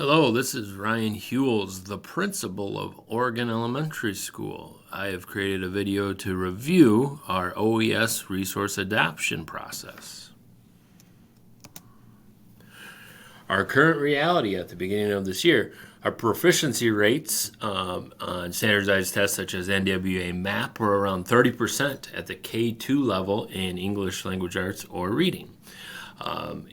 Hello, this is Ryan Hewells, the principal of Oregon Elementary School. I have created a video to review our OES resource adoption process. Our current reality at the beginning of this year, our proficiency rates on standardized tests such as NWA MAP were around 30% at the K2 level in English language arts or reading.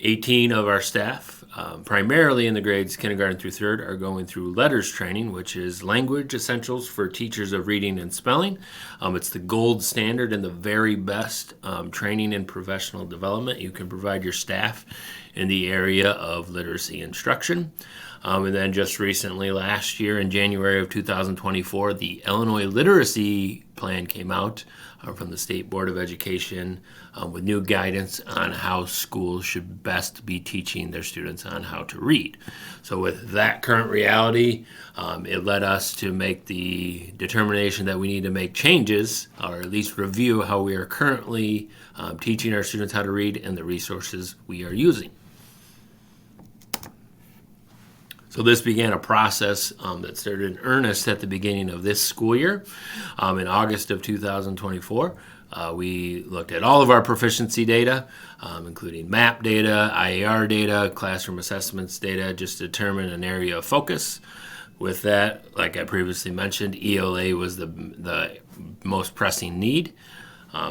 18 of our staff, primarily in the grades kindergarten through third, are going through letters training, which is language essentials for teachers of reading and spelling. It's the gold standard and the very best training and professional development you can provide your staff in the area of literacy instruction. And then just recently, last year in January of 2024, the Illinois Literacy Plan came out from the State Board of Education with new guidance on how schools should best be teaching their students on how to read. So with that current reality, it led us to make the determination that we need to make changes, or at least review how we are currently teaching our students how to read and the resources we are using. So this began a process that started in earnest at the beginning of this school year. In August of 2024, we looked at all of our proficiency data, including MAP data, IAR data, classroom assessments data, just to determine an area of focus. With that, like I previously mentioned, ELA was the most pressing need.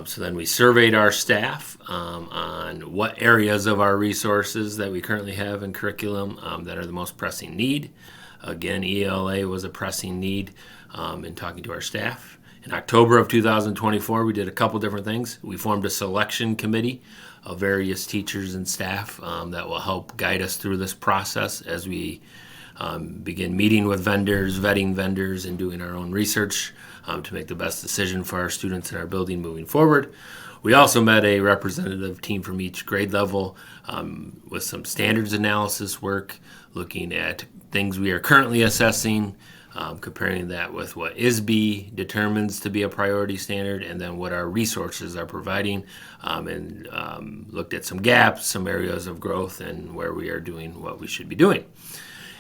So then we surveyed our staff on what areas of our resources that we currently have in curriculum that are the most pressing need. Again, ELA was a pressing need in talking to our staff. In October of 2024, we did a couple different things. We formed a selection committee of various teachers and staff that will help guide us through this process as we begin meeting with vendors, vetting vendors, and doing our own research to make the best decision for our students in our building moving forward. We also met a representative team from each grade level with some standards analysis work, looking at things we are currently assessing, comparing that with what ISB determines to be a priority standard, and then what our resources are providing, and looked at some gaps, some areas of growth, and where we are doing what we should be doing.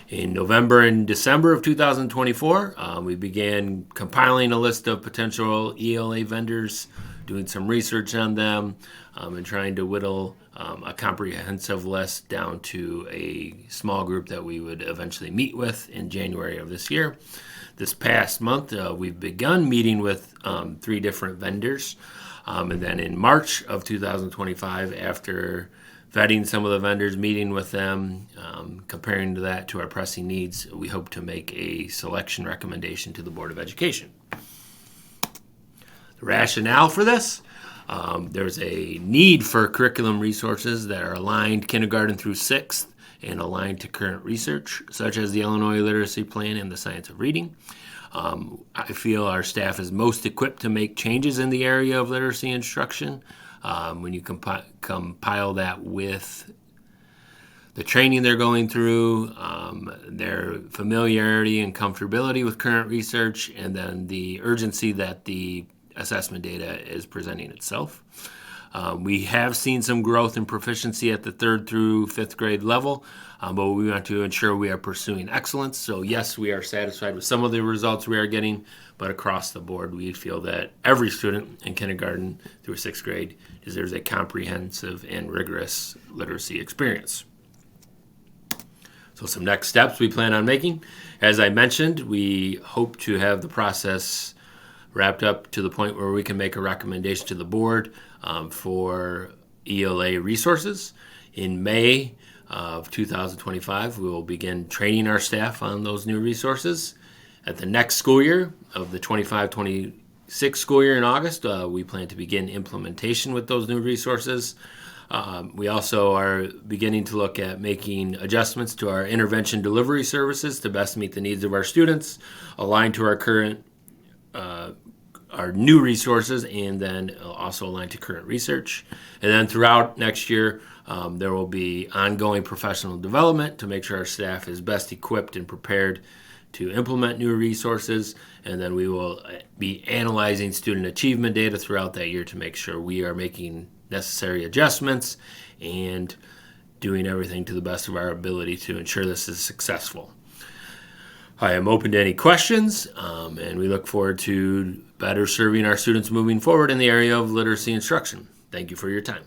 In November and December of 2024, we began compiling a list of potential ELA vendors, doing some research on them, and trying to whittle a comprehensive list down to a small group that we would eventually meet with in January of this year. This past month, we've begun meeting with 3 different vendors. And then in March of 2025, after vetting some of the vendors, meeting with them, comparing that to our pressing needs, we hope to make a selection recommendation to the Board of Education. The rationale for this, there's a need for curriculum resources that are aligned kindergarten through 6th and aligned to current research, such as the Illinois Literacy Plan and the Science of Reading. I feel our staff is most equipped to make changes in the area of literacy instruction. When you compile that with the training they're going through, their familiarity and comfortability with current research, and then the urgency that the assessment data is presenting itself. We have seen some growth in proficiency at the 3rd through 5th grade level, but we want to ensure we are pursuing excellence. So yes, we are satisfied with some of the results we are getting, but across the board, we feel that every student in kindergarten through 6th grade deserves a comprehensive and rigorous literacy experience. So some next steps we plan on making. As I mentioned, we hope to have the process wrapped up to the point where we can make a recommendation to the board for ELA resources. In May of 2025, we will begin training our staff on those new resources. At the next school year of the 25-26 school year in August, we plan to begin implementation with those new resources. We also are beginning to look at making adjustments to our intervention delivery services to best meet the needs of our students, aligned to our current our new resources, and then also aligned to current research. And then throughout next year, there will be ongoing professional development to make sure our staff is best equipped and prepared to implement new resources. And then we will be analyzing student achievement data throughout that year to make sure we are making necessary adjustments and doing everything to the best of our ability to ensure this is successful. I am open to any questions, and we look forward to better serving our students moving forward in the area of literacy instruction. Thank you for your time.